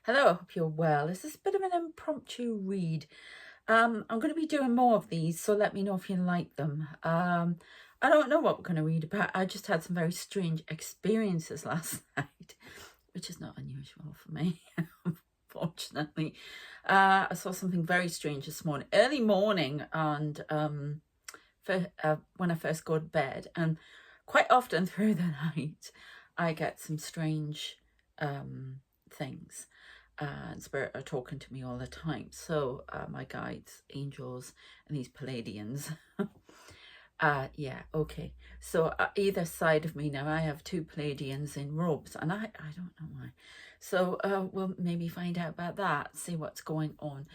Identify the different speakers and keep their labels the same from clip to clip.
Speaker 1: Hello, I hope you're well. This is a bit of an impromptu read. I'm going to be doing more of these, so let me know if you like them. I don't know what we're going to read about. I just had some very strange experiences last night, which is not unusual for me, unfortunately. I saw something very strange this morning, early morning, and when I first go to bed, and quite often through the night, I get some strange things. And spirit are talking to me all the time. So my guides, angels, and these Palladians. Yeah, okay. So either side of me now, I have two Palladians in robes, and I don't know why. So we'll maybe find out about that, see what's going on.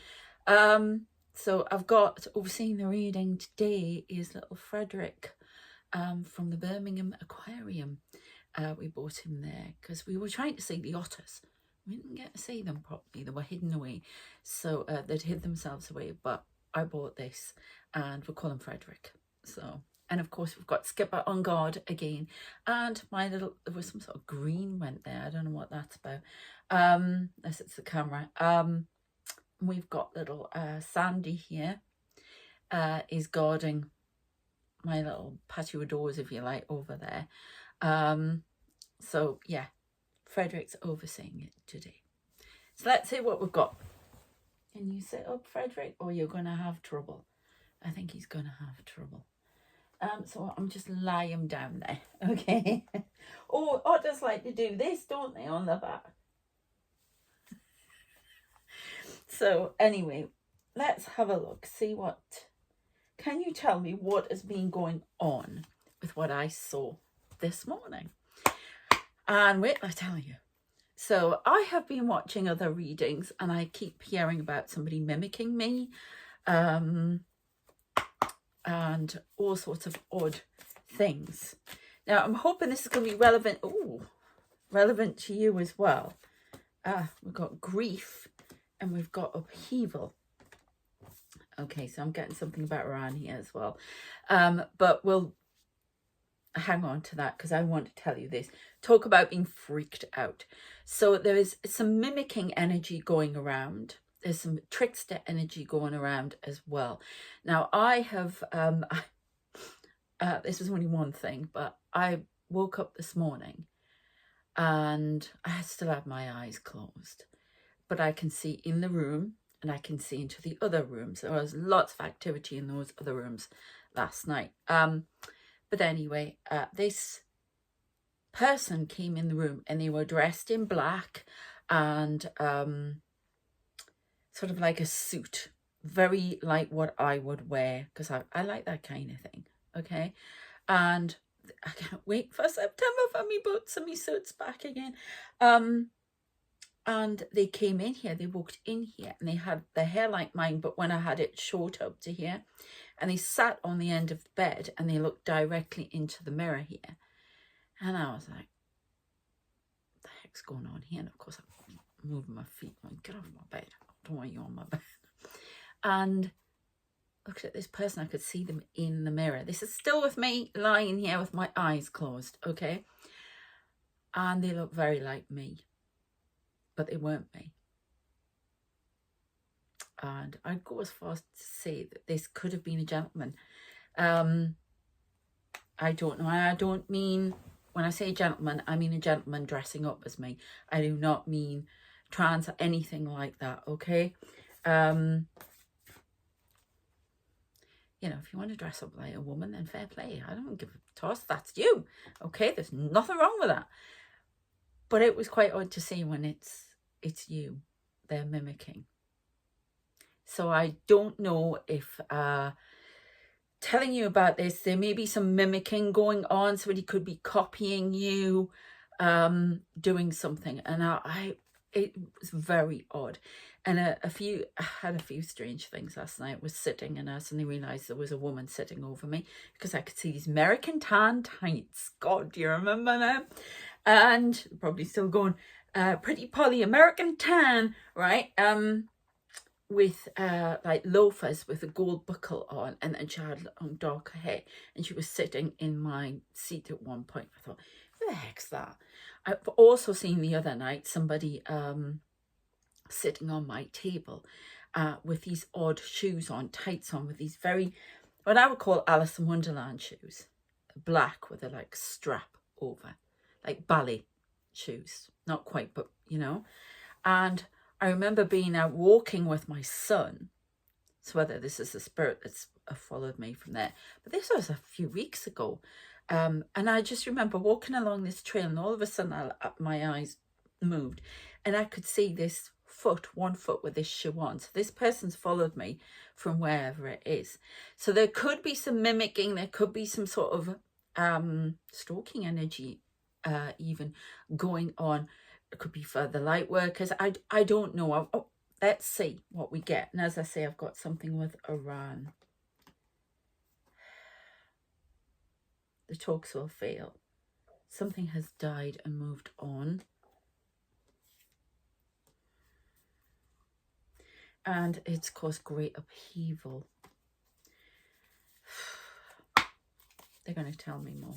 Speaker 1: So I've got, overseeing the reading today is little Frederick from the Birmingham Aquarium. We bought him there because we were trying to see the otters. We didn't get to see them properly. They were hidden away. So they'd hid themselves away. But I bought this and we'll call him Frederick. So, and of course we've got Skipper on guard again. And my little, there was some sort of green went there. I don't know what that's about. Unless it's the camera. We've got little Sandy here. Is guarding my little patio doors, if you like, over there. So yeah, Frederick's overseeing it today. So let's see what we've got. Can you sit up, Frederick, or you're going to have trouble? I think he's going to have trouble. So I'm just lie him down there, okay? Oh, otters like to do this, don't they, on the back? So anyway, let's have a look, see what... Can you tell me what has been going on with what I saw this morning? And wait, I'll tell you. So I have been watching other readings and I keep hearing about somebody mimicking me and all sorts of odd things. Now, I'm hoping this is going to be relevant. Ooh, relevant to you as well. We've got grief and we've got upheaval. Okay, so I'm getting something about around here as well. But we'll hang on to that because I want to tell you this. Talk about being freaked out. So there is some mimicking energy going around. There's some trickster energy going around as well. Now I have, this was only one thing, but I woke up this morning and I still have my eyes closed, but I can see in the room and I can see into the other rooms. There was lots of activity in those other rooms last night. But anyway, this person came in the room and they were dressed in black and sort of like a suit, very like what I would wear, because I like that kind of thing, okay? And I can't wait for September for me boots and me suits back again. And they came in here, they walked in here and they had their hair like mine, but when I had it short up to here, and they sat on the end of the bed and they looked directly into the mirror here. And I was like, what the heck's going on here? And of course I'm moving my feet, like, get off my bed, I don't want you on my bed. And looked at this person, I could see them in the mirror. This is still with me lying here with my eyes closed, okay? And they look very like me, but they weren't me. And I'd go as far as to say that this could have been a gentleman. I don't know. I don't mean, when I say gentleman, I mean a gentleman dressing up as me. I do not mean trans or anything like that, okay? You know, if you want to dress up like a woman, then fair play. I don't give a toss. That's you, okay? There's nothing wrong with that. But it was quite odd to see when it's you they're mimicking. So I don't know if telling you about this, there may be some mimicking going on. Somebody could be copying you, doing something. And it was very odd. And I had a few strange things last night. I was sitting and I suddenly realised there was a woman sitting over me because I could see these American tan tights. God, do you remember them? And probably still going, Pretty Polly American tan, right? With like loafers with a gold buckle on, and then she had darker hair, and she was sitting in my seat at one point. I thought, who the heck's that? I've also seen the other night somebody sitting on my table with these odd shoes on, tights on, with these very, what I would call Alice in Wonderland shoes. Black with a like strap over, like ballet shoes. Not quite, but you know. And I remember being out walking with my son. So whether this is the spirit that's followed me from there. But this was a few weeks ago. And I just remember walking along this trail, and all of a sudden my eyes moved, and I could see this one foot with this shoe on. So this person's followed me from wherever it is. So there could be some mimicking, there could be some sort of stalking energy even going on. It could be for the light workers. I don't know. Let's see what we get. And as I say, I've got something with Iran. The talks will fail. Something has died and moved on. And it's caused great upheaval. They're going to tell me more.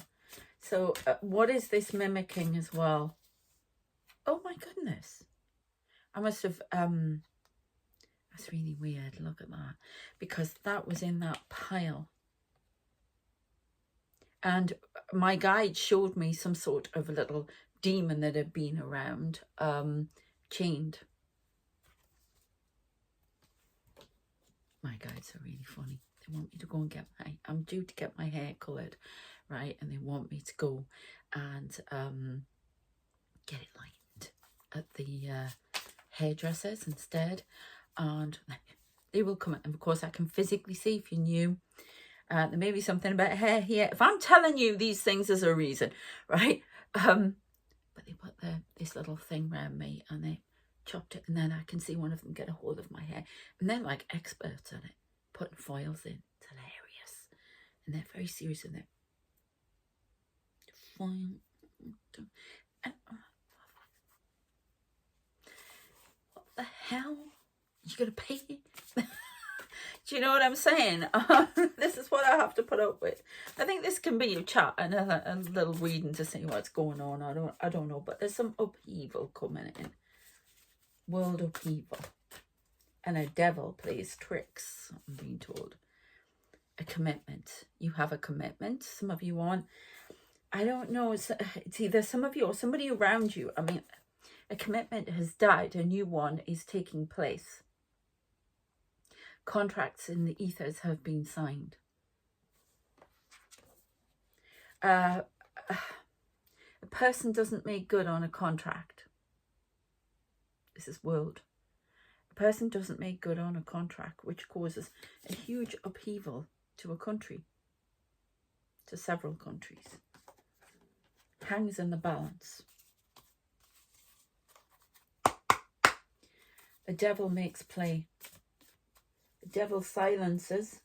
Speaker 1: So what is this mimicking as well? Oh my goodness. I must have... that's really weird. Look at that. Because that was in that pile. And my guide showed me some sort of a little demon that had been around, chained. My guides are really funny. They want me to go and get I'm due to get my hair coloured, right? And they want me to go and get it lightened at the hairdressers instead. And they will come. And of course, I can physically see, if you're new, there may be something about hair here. If I'm telling you these things, there's a reason, right? But they put this little thing around me, and they chopped it, and then I can see one of them get a hold of my hair, and they're like experts at it, putting foils in. It's hilarious, and they're very serious in it. Foil. And, what the hell? You gonna pay? Do you know what I'm saying? This is what I have to put up with. I think this can be a chat and a little reading to see what's going on. I don't know, but there's some upheaval coming in. World upheaval. And a devil plays tricks, I'm being told. A commitment. You have a commitment. Some of you want. I don't know. It's either some of you or somebody around you. I mean, a commitment has died. A new one is taking place. Contracts in the ethers have been signed. A person doesn't make good on a contract. This is world. A person doesn't make good on a contract, which causes a huge upheaval to a country, to several countries. Hangs in the balance. The devil makes play. The devil silences.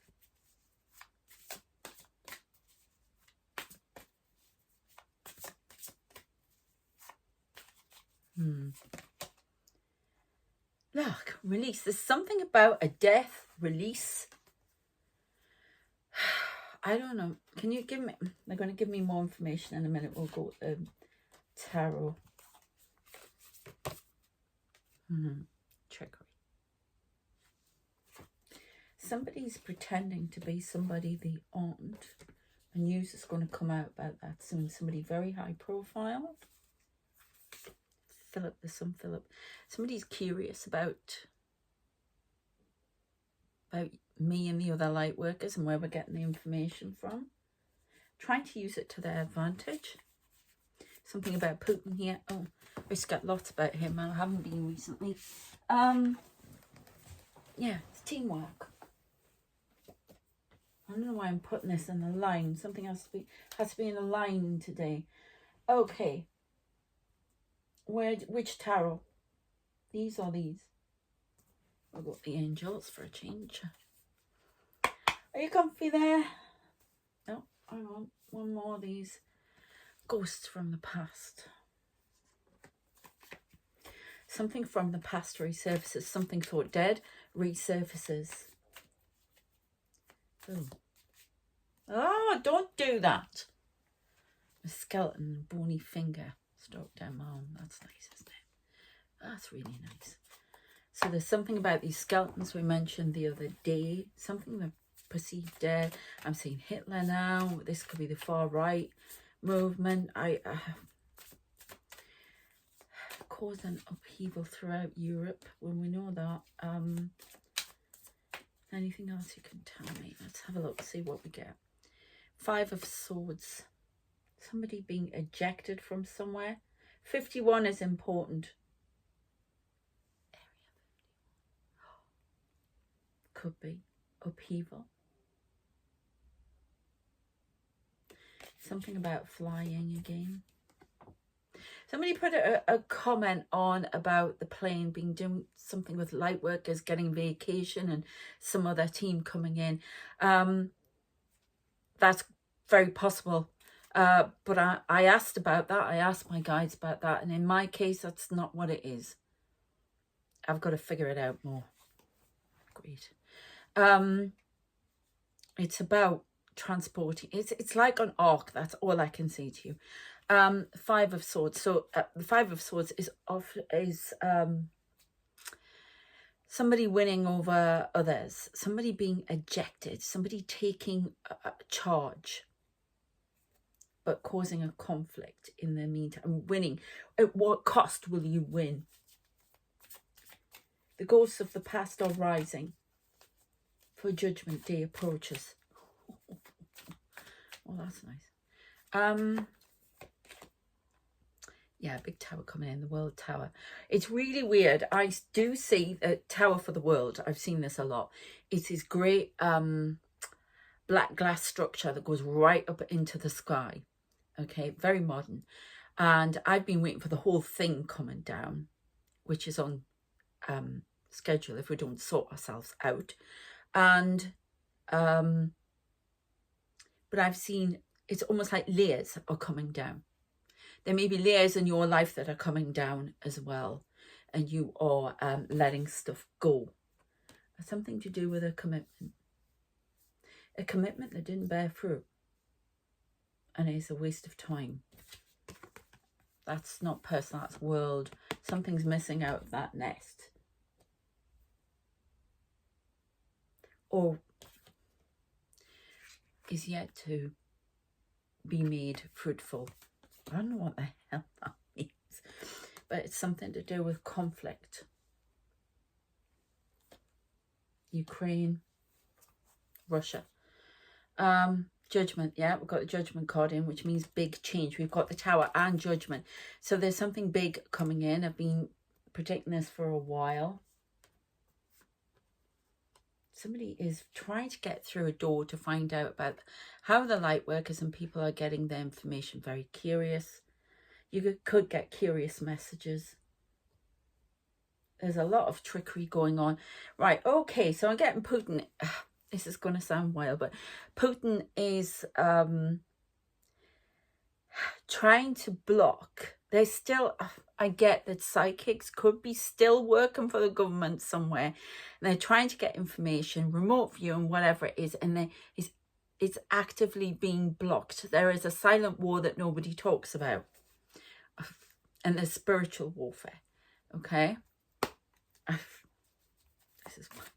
Speaker 1: Look, release. There's something about a death, release. I don't know. Can you give me... They're going to give me more information in a minute. We'll go tarot. Trickery. Somebody's pretending to be somebody they aren't. The news is going to come out about that soon. Somebody very high profile. Philip, there's some Philip. Somebody's curious about me and the other light workers and where we're getting the information from. Trying to use it to their advantage. Something about Putin here. Oh, I just got lots about him. I haven't been recently. Yeah, it's teamwork. I don't know why I'm putting this in a line. Something has to be in a line today. Okay. Which tarot? These or these? I'll go with the angels for a change. Are you comfy there? No, I want one more of these. Ghosts from the past. Something from the past resurfaces. Something thought dead resurfaces. Ooh. Oh, don't do that. A skeleton, bony finger, stroked down my arm. That's nice, isn't it? That's really nice. So there's something about these skeletons we mentioned the other day. Something that perceived dead. I'm seeing Hitler now. This could be the far right movement. Caused an upheaval throughout Europe when we know that. Anything else you can tell me? Let's have a look, see what we get. 5 of Swords. Somebody being ejected from somewhere. 51 is important. Could be upheaval. Something about flying again. Somebody put a comment on about the plane being doing something with light workers getting vacation and some other team coming in. That's very possible. But I asked about that. I asked my guides about that. And in my case, that's not what it is. I've got to figure it out more. Great. It's about transporting. It's like an arc. That's all I can say to you. 5 of Swords. So the 5 of Swords is somebody winning over others, somebody being ejected, somebody taking a charge, but causing a conflict in the meantime. Winning. At what cost will you win? The ghosts of the past are rising, for Judgment Day approaches. Oh, that's nice. Yeah, big tower coming in, the World Tower. It's really weird. I do see a Tower for the World. I've seen this a lot. It's this great black glass structure that goes right up into the sky. Okay, very modern. And I've been waiting for the whole thing coming down, which is on schedule if we don't sort ourselves out. And but I've seen it's almost like layers are coming down. There may be layers in your life that are coming down as well, and you are letting stuff go. Something to do with a commitment that didn't bear fruit, and is a waste of time. That's not personal, that's world. Something's missing out of that nest. Or is yet to be made fruitful. I don't know what the hell that means, but it's something to do with conflict. Ukraine, Russia. Judgment, yeah, we've got the Judgment card in, which means big change. We've got the Tower and Judgment. So there's something big coming in. I've been predicting this for a while. Somebody is trying to get through a door to find out about how the light workers and people are getting their information. Very curious. You could get curious messages. There's a lot of trickery going on. Right, okay, so I'm getting Putin. This is going to sound wild, but Putin is trying to block. There's still, I get that psychics could be still working for the government somewhere. And they're trying to get information, remote viewing, whatever it is, and it's actively being blocked. There is a silent war that nobody talks about. And there's spiritual warfare, okay? This is funny.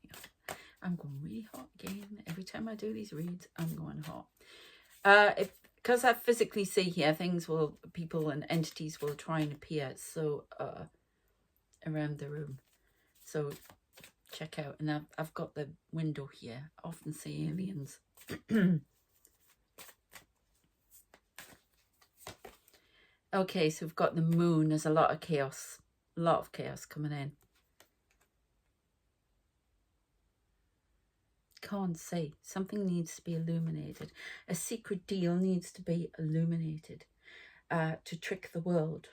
Speaker 1: I'm going really hot again. Every time I do these reads, I'm going hot. Because I physically see here, people and entities will try and appear so around the room. So check out. And I've got the window here. I often see aliens. Okay, so we've got the moon. There's a lot of chaos. A lot of chaos coming in. Can't see. Something needs to be illuminated. A secret deal needs to be illuminated to trick the world.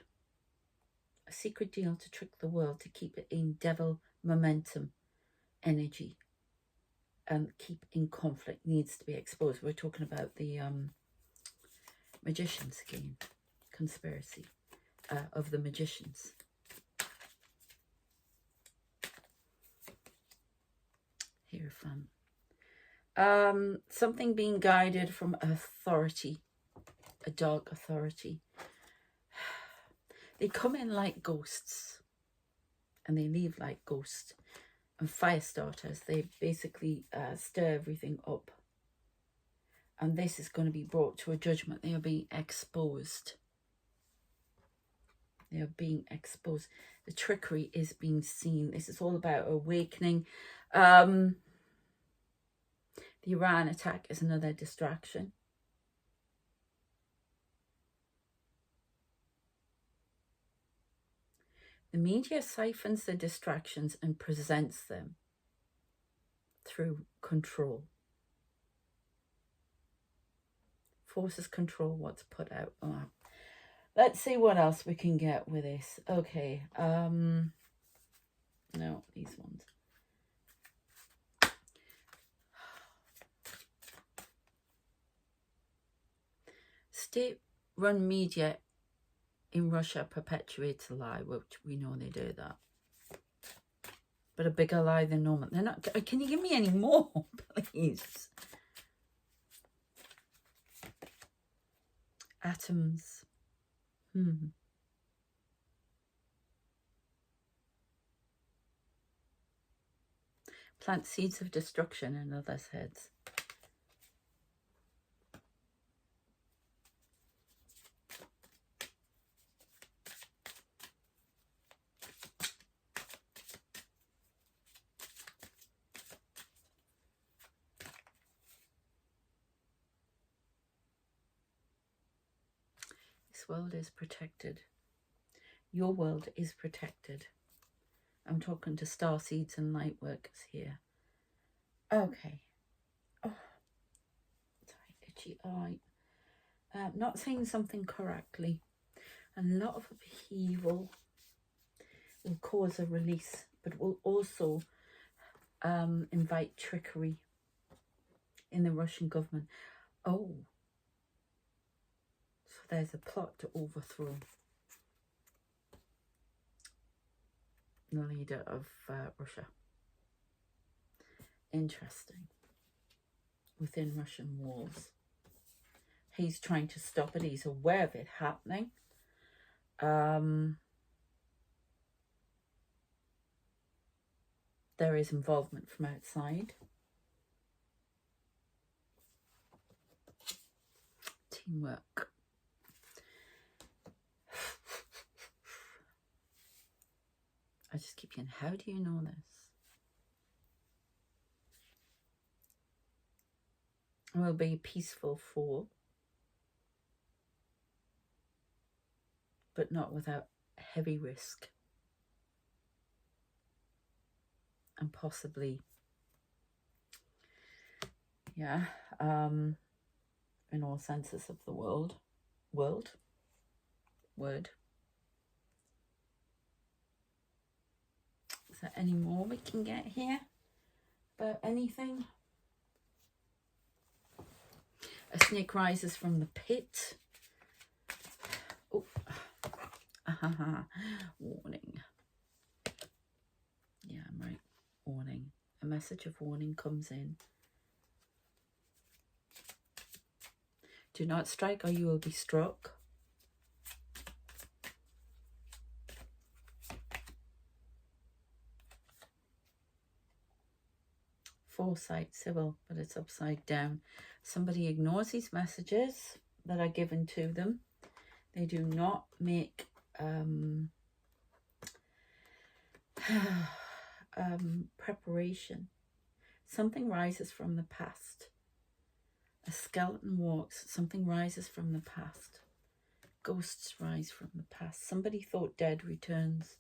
Speaker 1: A secret deal to trick the world, to keep it in devil momentum energy and keep in conflict, needs to be exposed. We're talking about the magicians again. Conspiracy of the magicians. Hierophant. Something being guided from authority, a dark authority. They come in like ghosts, and they leave like ghosts. And fire starters, they basically stir everything up. And this is going to be brought to a judgment. They are being exposed. They are being exposed. The trickery is being seen. This is all about awakening. The Iran attack is another distraction. The media siphons the distractions and presents them through control. Forces control what's put out. Oh, let's see what else we can get with this. Okay. No, these ones. State-run media in Russia perpetuates a lie, which we know they do that. But a bigger lie than normal. They're not. Can you give me any more, please? Atoms. Plant seeds of destruction in others' heads. This world is protected. Your world is protected. I'm talking to starseeds and light workers here. Okay. Oh, sorry, itchy eye. Not saying something correctly. A lot of upheaval will cause a release, but will also invite trickery in the Russian government. Oh, so there's a plot to overthrow the leader of Russia. Interesting. Within Russian walls. He's trying to stop it. He's aware of it happening. There is involvement from outside. Teamwork. I just keep saying, how do you know this? It will be a peaceful fall, but not without heavy risk. And possibly, yeah, in all senses of the word. Is there any more we can get here about anything? A snake rises from the pit. Oh, warning. Yeah, I'm right. Warning. A message of warning comes in. Do not strike or you will be struck. Foresight, civil, but it's upside down. Somebody ignores these messages that are given to them. They do not make preparation. Something rises from the past. A skeleton walks. Something rises from the past. Ghosts rise from the past. Somebody thought dead returns.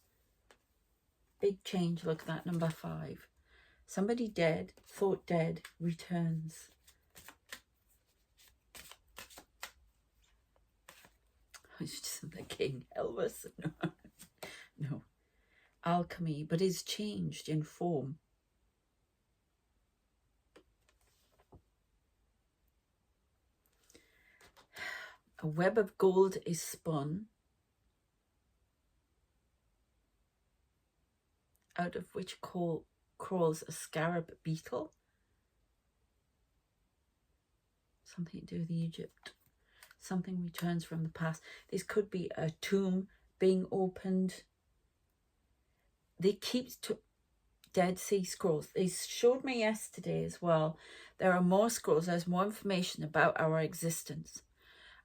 Speaker 1: Big change. Look at that, number 5. Somebody dead, thought dead, returns. It's just the King Elvis. No. Alchemy, but is changed in form. A web of gold is spun, out of which crawls a scarab beetle. Something to do with Egypt. Something returns from the past. This could be a tomb being opened. they keep Dead Sea Scrolls. They showed me yesterday as well. There are more scrolls. There's more information about our existence.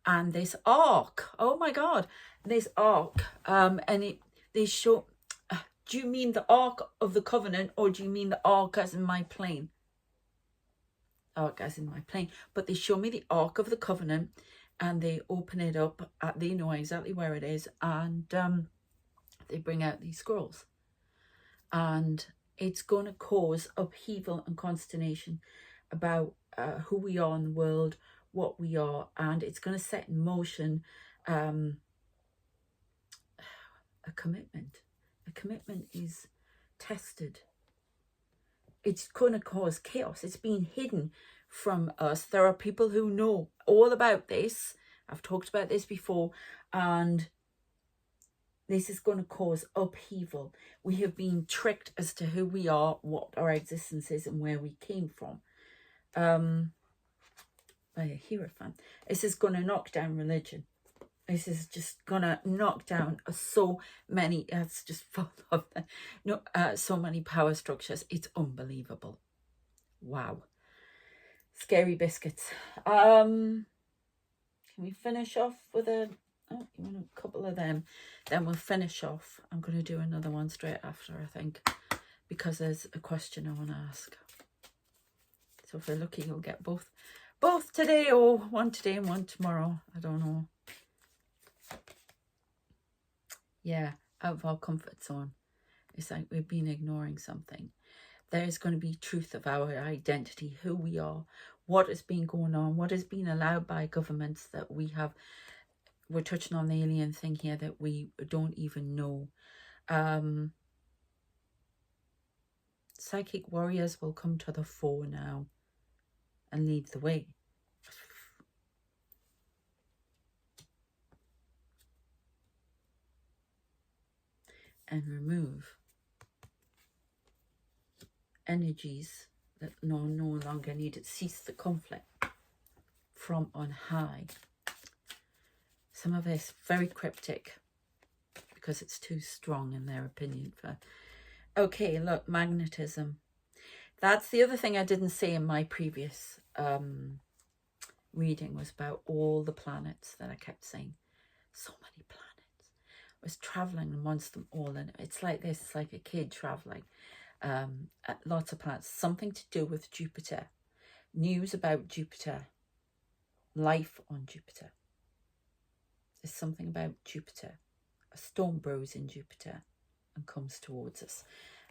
Speaker 1: And this ark, oh my God, this ark, they show, do you mean the Ark of the Covenant, or do you mean the ark as in my plane? Ark as in my plane. But they show me the Ark of the Covenant, and they open it up, they know exactly where it is, and they bring out these scrolls. And it's going to cause upheaval and consternation about who we are in the world, what we are, and it's going to set in motion a commitment. A commitment is tested. It's going to cause chaos. It's been hidden from us. There are people who know all about this. I've talked about this before, and this is going to cause upheaval. We have been tricked as to who we are, what our existence is, and where we came from. By a Hierophant. This is going to knock down religion. This is just going to knock down so many, it's just full of so many power structures. It's unbelievable. Wow. Scary biscuits. Can we finish off with a couple of them? Then we'll finish off. I'm going to do another one straight after, I think, because there's a question I want to ask. So if we're lucky, you'll get both today, or one today and one tomorrow. I don't know. Yeah, out of our comfort zone. It's like we've been ignoring something. There's going to be truth of our identity, who we are, what has been going on, what has been allowed by governments that we have. We're touching on the alien thing here that we don't even know. Psychic warriors will come to the fore now and lead the way. And remove energies that no longer needed. Cease the conflict from on high. Some of this very cryptic because it's too strong in their opinion. Okay, look, magnetism. That's the other thing I didn't say in my previous reading, was about all the planets that I kept saying. So many planets. I was traveling amongst them all, and it's like this. It's like a kid traveling. Lots of planets. Something to do with Jupiter. News about Jupiter. Life on Jupiter. There's something about Jupiter. A storm brews in Jupiter and comes towards us.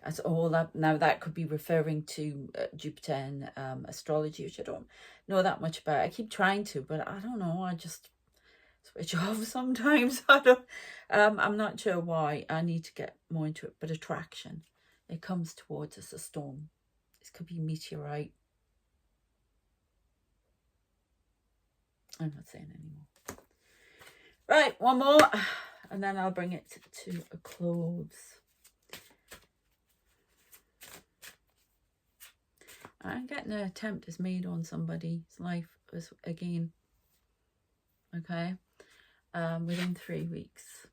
Speaker 1: That's all that. Now that could be referring to Jupiter and astrology, which I don't know that much about. I keep trying to, but I don't know. I just switch off sometimes. I'm not sure why. I need to get more into it. But attraction, it comes towards us. A storm. This could be meteorite. I'm not saying anymore. Right, one more, and then I'll bring it to a close. I'm getting an attempt is made on somebody's life again. Okay, within 3 weeks.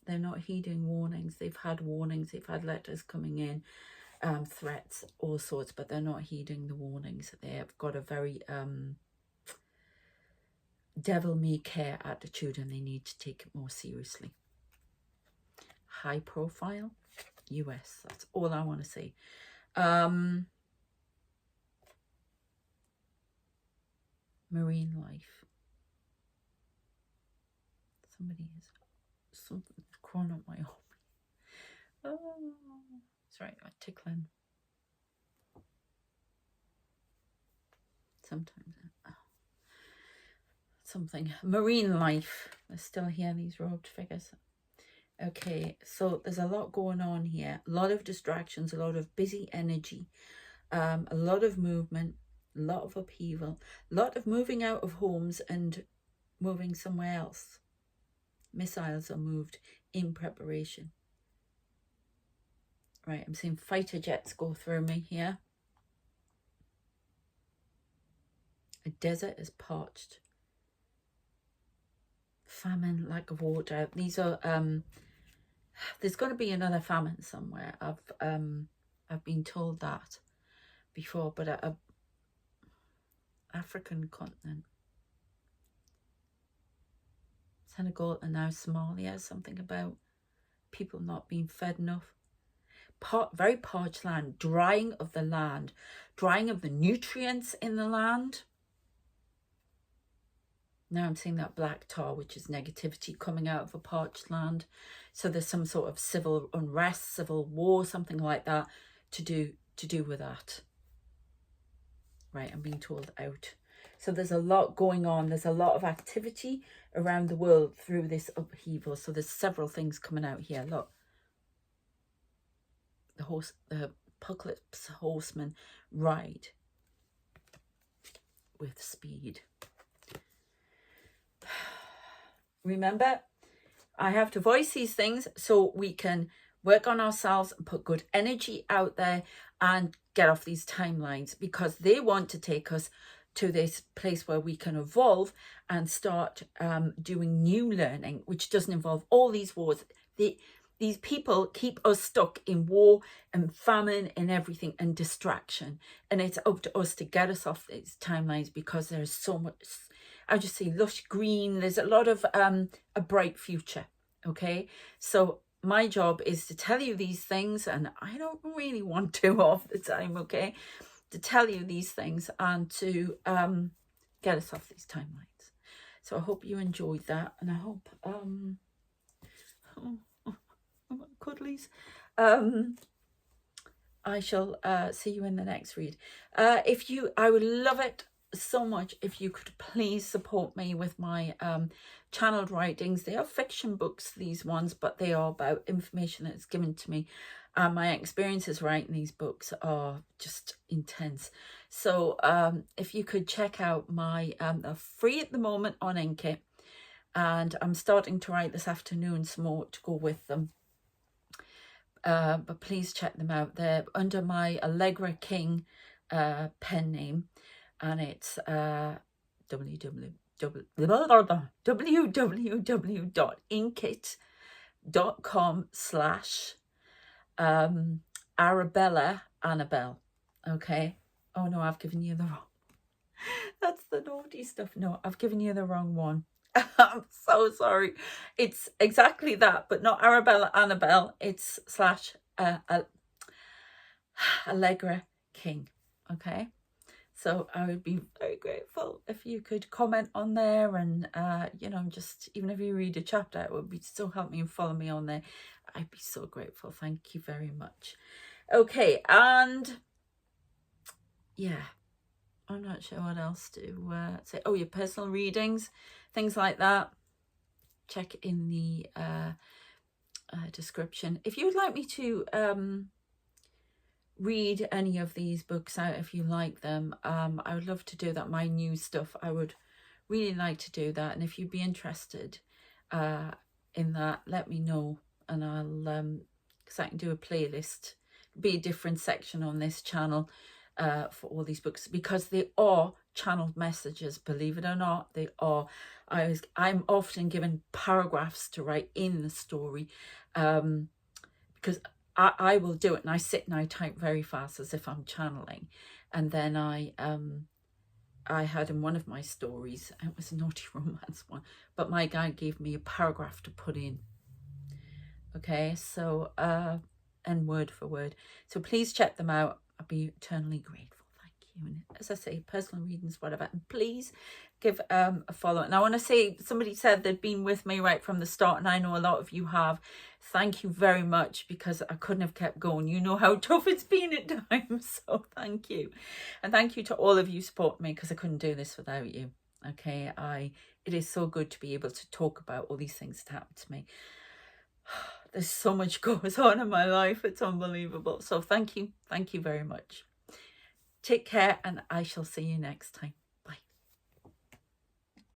Speaker 1: They're not heeding warnings. They've had warnings. They've had letters coming in, threats, all sorts, but they're not heeding the warnings. They have got a very devil-may-care attitude, and they need to take it more seriously. High profile, US. That's all I want to say. Marine life. Somebody is something crawling up my arm. Oh, sorry, I'm tickling. Sometimes. Something. Marine life. They're still here, these robed figures. Okay, so there's a lot going on here. A lot of distractions, a lot of busy energy, a lot of movement, a lot of upheaval, a lot of moving out of homes and moving somewhere else. Missiles are moved in preparation. Right, I'm seeing fighter jets go through me here. A desert is parched. Famine, lack of water. These are There's going to be another famine somewhere. I've been told that before, but a African continent, Senegal and now Somalia, something about people not being fed enough. Very parched land, drying of the land, drying of the nutrients in the land. Now I'm seeing that black tar, which is negativity coming out of a parched land. So there's some sort of civil unrest, civil war, something like that to do with that. Right, I'm being told out. So there's a lot going on. There's a lot of activity around the world through this upheaval. So there's several things coming out here. Look. The apocalypse horsemen ride with speed. Remember, I have to voice these things so we can work on ourselves and put good energy out there and get off these timelines, because they want to take us to this place where we can evolve and start doing new learning, which doesn't involve all these wars. These people keep us stuck in war and famine and everything and distraction. And it's up to us to get us off these timelines, because there's so much, I just say lush green. There's a lot of a bright future. Okay. So my job is to tell you these things, and I don't really want to all the time. Okay. To tell you these things and to get us off these timelines. So I hope you enjoyed that, and I hope cuddlies. I shall see you in the next read. I would love it so much if you could please support me with my channeled writings. They are fiction books, these ones, but they are about information that's given to me. My experiences writing these books are just intense. So if you could check out my, they're free at the moment on Inkit, and I'm starting to write this afternoon some more to go with them. But please check them out. They're under my Allegra King pen name, and it's www.inkit.com/Arabella Annabelle. Okay. Oh no, I've given you the wrong. That's the naughty stuff. No, I've given you the wrong one. I'm so sorry. It's exactly that, but not Arabella Annabelle. It's /Allegra King. Okay. So I would be very grateful if you could comment on there, and just even if you read a chapter, it would be so help me and follow me on there. I'd be so grateful. Thank you very much. Okay, and yeah, I'm not sure what else to say. Oh, your personal readings, things like that. Check in the description. If you would like me to read any of these books out, if you like them, I would love to do that. My new stuff, I would really like to do that. And if you'd be interested in that, let me know, and I'll because I can do a playlist, be a different section on this channel for all these books, because they are channeled messages, believe it or not. They are. I'm often given paragraphs to write in the story, because I will do it, and I sit and I type very fast as if I'm channeling. And then I had in one of my stories, it was a naughty romance one, but my guide gave me a paragraph to put in. Okay, so and word for word. So please check them out. I'll be eternally grateful. Thank you. And as I say, personal readings, whatever. And please give a follow. And I want to say, somebody said they'd been with me right from the start, and I know a lot of you have. Thank you very much, because I couldn't have kept going. You know how tough it's been at times. So thank you. And thank you to all of you supporting me, because I couldn't do this without you. Okay, it is so good to be able to talk about all these things that happened to me. There's so much goes on in my life. It's unbelievable. So thank you. Thank you very much. Take care, and I shall see you next time.